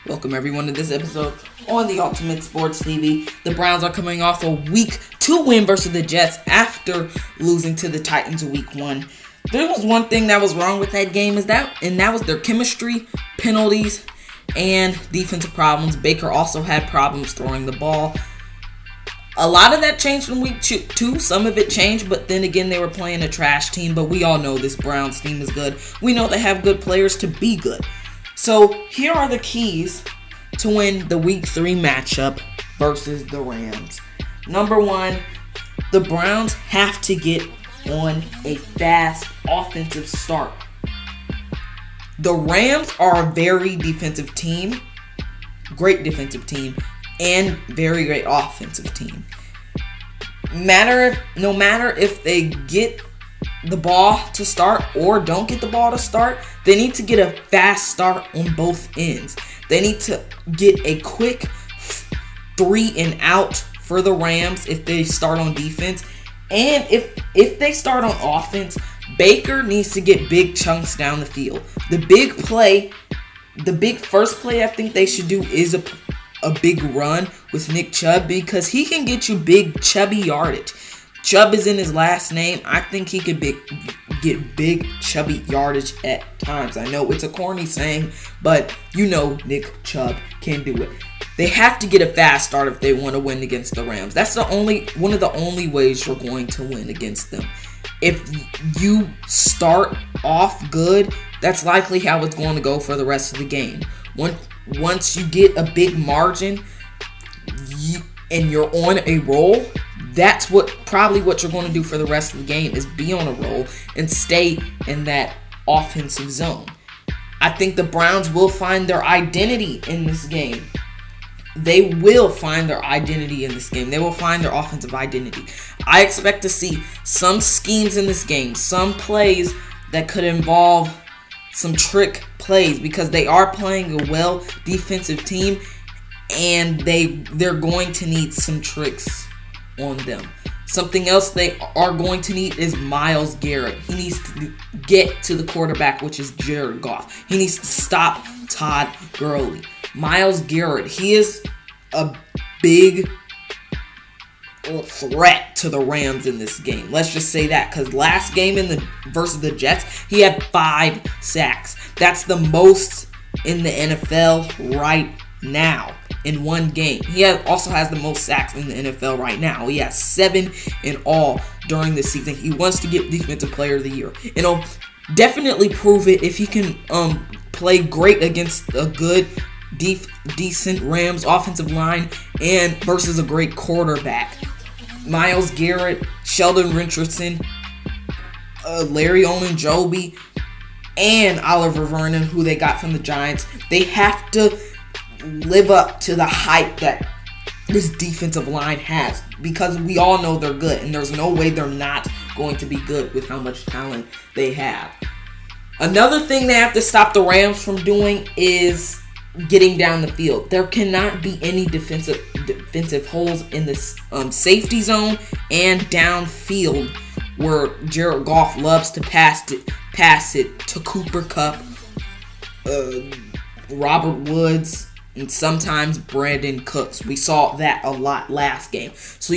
Welcome everyone to this episode on the Ultimate Sports TV. The Browns are coming off a Week 2 win versus the Jets after losing to the Titans Week 1. There was one thing that was wrong with that game, and that was their chemistry, penalties, and defensive problems. Baker also had problems throwing the ball. A lot of that changed in Week 2. Some of it changed, but then again, they were playing a trash team. But we all know this Browns team is good. We know they have good players to be good. So here are the keys to win the Week 3 matchup versus the Rams. Number one, the Browns have to get on a fast offensive start. The Rams are a very defensive team, great defensive team, and very great offensive team. No matter if they get the ball to start or don't get the ball to start, they need to get a fast start on both ends. They need to get a quick 3 and out for the Rams if they start on defense. And if they start on offense, Baker needs to get big chunks down the field. The big first play I think they should do is a big run with Nick Chubb, because he can get you big chubby yardage. Chubb is in his last name. I think he could get big chubby yardage at times. I know it's a corny saying, but you know Nick Chubb can do it. They have to get a fast start if they want to win against the Rams. That's one of the only ways you're going to win against them. If you start off good, that's likely how it's going to go for the rest of the game. Once you get a big margin and you're on a roll, that's probably what you're going to do for the rest of the game, is be on a roll and stay in that offensive zone. I think the Browns will find their identity in this game. They will find their identity in this game. They will find their offensive identity. I expect to see some schemes in this game, some plays that could involve some trick plays, because they are playing a well defensive team, and they're going to need some tricks on them. Something else they are going to need is Myles Garrett. He needs to get to the quarterback, which is Jared Goff. He needs to stop Todd Gurley. Myles Garrett, he is a big threat to the Rams in this game. Let's just say that, because last game versus the Jets, he had 5 sacks. That's the most in the NFL right now in one game. He also has the most sacks in the NFL right now. He has 7 in all during this season. He wants to get Defensive Player of the Year. And he'll definitely prove it if he can play great against a good, decent Rams offensive line and versus a great quarterback. Myles Garrett, Sheldon Richardson, Larry Ogunjobi, and Oliver Vernon, who they got from the Giants, they have to live up to the hype that this defensive line has, because we all know they're good, and there's no way they're not going to be good with how much talent they have. Another thing they have to stop the Rams from doing is getting down the field. There cannot be any defensive holes in the safety zone and downfield, where Jared Goff loves to pass it to Cooper Kupp, Robert Woods, and sometimes Brandon Cooks. We saw that a lot last game. So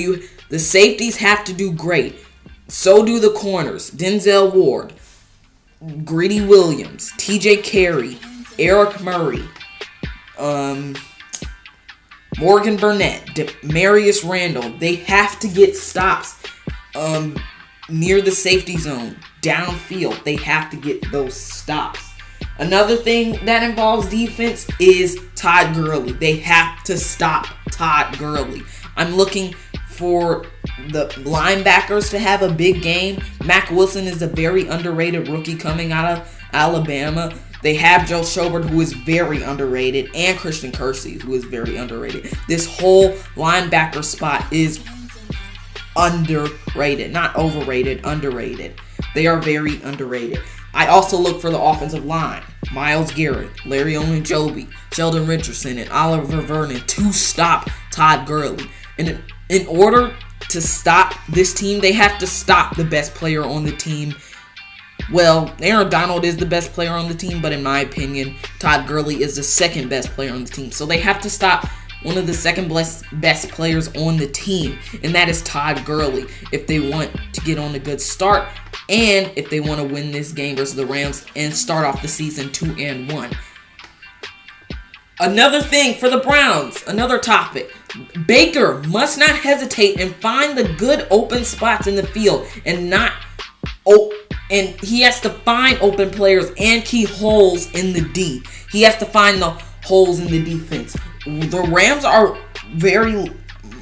the safeties have to do great. So do the corners. Denzel Ward, Greedy Williams, TJ Carey, Eric Murray, Morgan Burnett, Marius Randall. They have to get stops near the safety zone, downfield. They have to get those stops. Another thing that involves defense is Todd Gurley. They have to stop Todd Gurley. I'm looking for the linebackers to have a big game. Mack Wilson is a very underrated rookie coming out of Alabama. They have Joe Schobert, who is very underrated, and Christian Kirksey, who is very underrated. This whole linebacker spot is underrated. Not overrated, underrated. They are very underrated. I also look for the offensive line. Myles Garrett, Larry Ogunjobi, Sheldon Richardson, and Oliver Vernon to stop Todd Gurley. And in order to stop this team, they have to stop the best player on the team Well, Aaron Donald is the best player on the team, but in my opinion, Todd Gurley is the second best player on the team. So they have to stop one of the second best players on the team, and that is Todd Gurley, if they want to get on a good start and if they want to win this game versus the Rams and start off the season 2-1. Another thing for the Browns, another topic. Baker must not hesitate and find the good open spots in the field and he has to find open players and key holes in the D. He has to find the holes in the defense. The Rams are very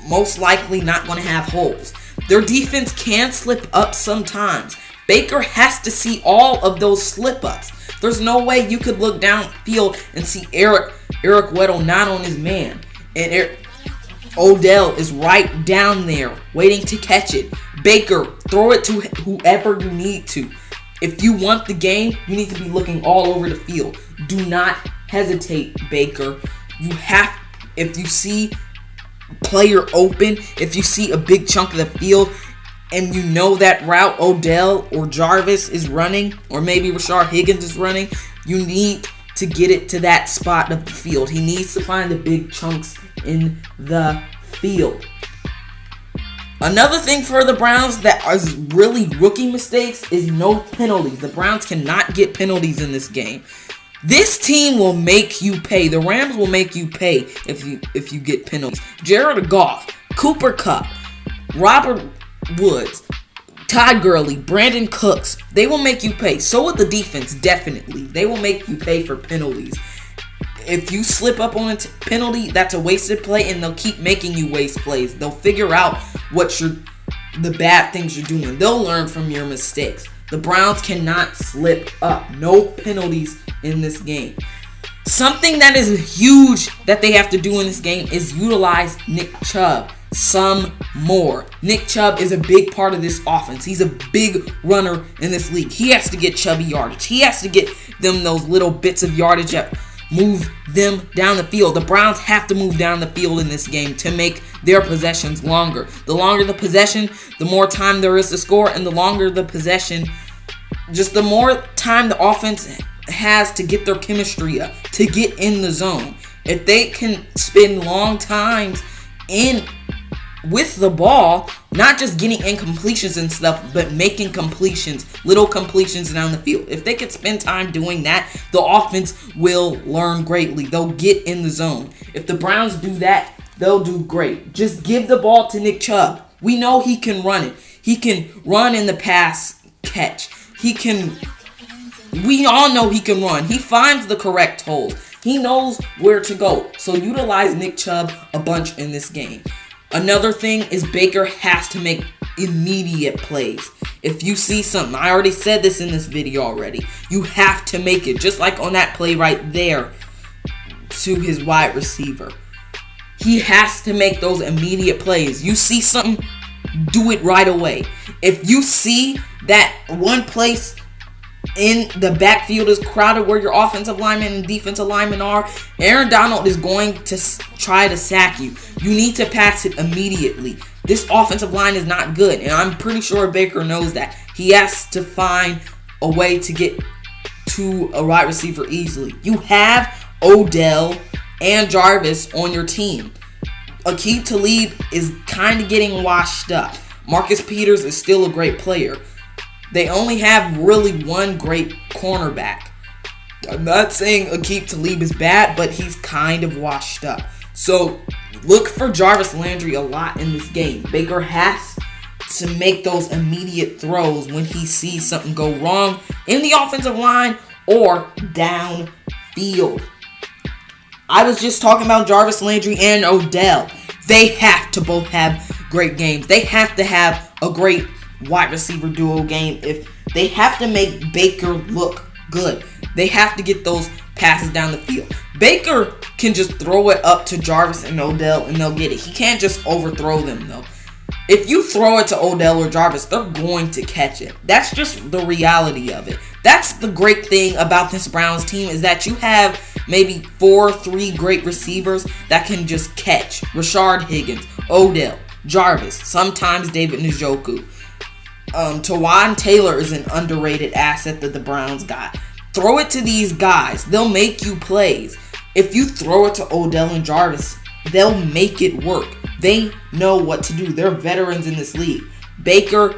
most likely not going to have holes. Their defense can slip up sometimes. Baker has to see all of those slip-ups. There's no way you could look downfield and see Eric Weddle not on his man. And Odell is right down there waiting to catch it. Baker, throw it to whoever you need to. If you want the game, you need to be looking all over the field. Do not hesitate, Baker. If you see player open, if you see a big chunk of the field, and you know that route Odell or Jarvis is running, or maybe Rashard Higgins is running, you need to get it to that spot of the field. He needs to find the big chunks in the field. Another thing for the Browns that is really rookie mistakes is no penalties. The Browns cannot get penalties in this game. This team will make you pay. The Rams will make you pay if you get penalties. Jared Goff, Cooper Kupp, Robert Woods, Todd Gurley, Brandon Cooks, they will make you pay. So will the defense, definitely. They will make you pay for penalties. If you slip up on a penalty, that's a wasted play, and they'll keep making you waste plays. They'll figure out the bad things you're doing. They'll learn from your mistakes. The Browns cannot slip up. No penalties in this game. Something that is huge that they have to do in this game is utilize Nick Chubb some more. Nick Chubb is a big part of this offense. He's a big runner in this league. He has to get chubby yardage. He has to get them those little bits of yardage that move them down the field. The Browns have to move down the field in this game to make their possessions longer. The longer the possession, the more time there is to score, and the longer the possession, just the more time the offense has to get their chemistry up, to get in the zone. If they can spend long times with the ball, not just getting incompletions and stuff, but making completions, little completions down the field. If they could spend time doing that, the offense will learn greatly. They'll get in the zone. If the Browns do that, they'll do great. Just give the ball to Nick Chubb. We know he can run it. He can run in the pass catch. We all know he can run. He finds the correct holes. He knows where to go. So utilize Nick Chubb a bunch in this game. Another thing is Baker has to make immediate plays. If you see something, I already said this in this video already, you have to make it. Just like on that play right there to his wide receiver. He has to make those immediate plays. You see something, do it right away. If you see that one place in the backfield is crowded where your offensive linemen and defensive linemen are, Aaron Donald is going to try to sack you. You need to pass it immediately. This offensive line is not good, and I'm pretty sure Baker knows that. He has to find a way to get to a wide receiver easily. You have Odell and Jarvis on your team. Aqib Talib is kind of getting washed up. Marcus Peters is still a great player. They only have really one great cornerback. I'm not saying Aqib Talib is bad, but he's kind of washed up. So look for Jarvis Landry a lot in this game. Baker has to make those immediate throws when he sees something go wrong in the offensive line or downfield. I was just talking about Jarvis Landry and Odell. They have to both have great games. They have to have a great wide receiver duo game. If they have to make Baker look good, they have to get those passes down the field. Baker can just throw it up to Jarvis and Odell and they'll get it. He can't just overthrow them though. If you throw it to Odell or Jarvis, they're going to catch it. That's just the reality of it. That's the great thing about this Browns team, is that you have maybe 3 great receivers that can just catch. Rashard Higgins, Odell, Jarvis, sometimes David Njoku. Tawan Taylor is an underrated asset that the Browns got. Throw it to these guys. They'll make you plays. If you throw it to Odell and Jarvis, they'll make it work. They know what to do. They're veterans in this league. Baker,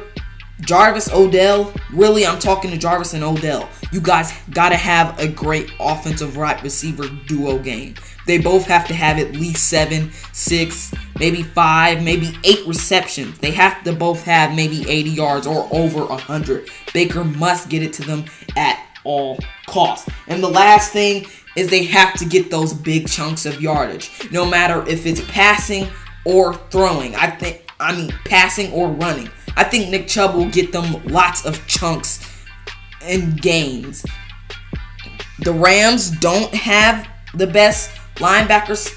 Jarvis, Odell. Really, I'm talking to Jarvis and Odell. You guys got to have a great offensive wide receiver duo game. They both have to have at least 7, 6, maybe 5, maybe 8 receptions. They have to both have maybe 80 yards or over 100. Baker must get it to them at all costs. And the last thing is they have to get those big chunks of yardage, no matter if it's passing or throwing. Passing or running. I think Nick Chubb will get them lots of chunks and gains. The Rams don't have the best linebackers.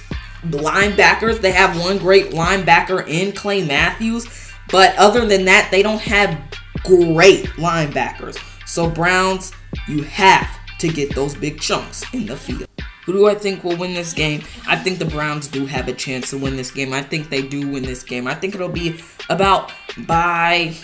They have one great linebacker in Clay Matthews, but other than that, they don't have great linebackers. So Browns, you have to get those big chunks in the field. Who do I think will win this game? I think the Browns do have a chance to win this game. I think they do win this game. I think it'll be about by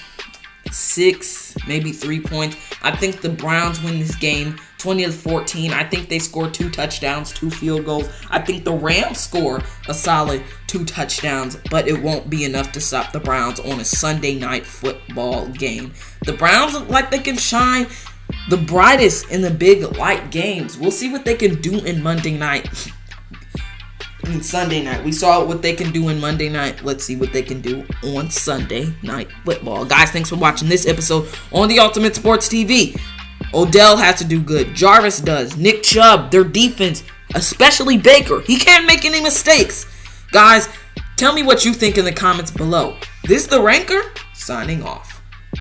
6, maybe 3 points. I think the Browns win this game 20-14. I think they score 2 touchdowns, 2 field goals. I think the Rams score a solid 2 touchdowns, but it won't be enough to stop the Browns on a Sunday night football game. The Browns look like they can shine the brightest in the big light games. We'll see what they can do in Monday night. Sunday night. We saw what they can do in Monday night. Let's see what they can do on Sunday night football. Guys, thanks for watching this episode on the Ultimate Sports TV. Odell has to do good. Jarvis does. Nick Chubb, their defense, especially Baker. He can't make any mistakes. Guys, tell me what you think in the comments below. This is The Ranker, signing off.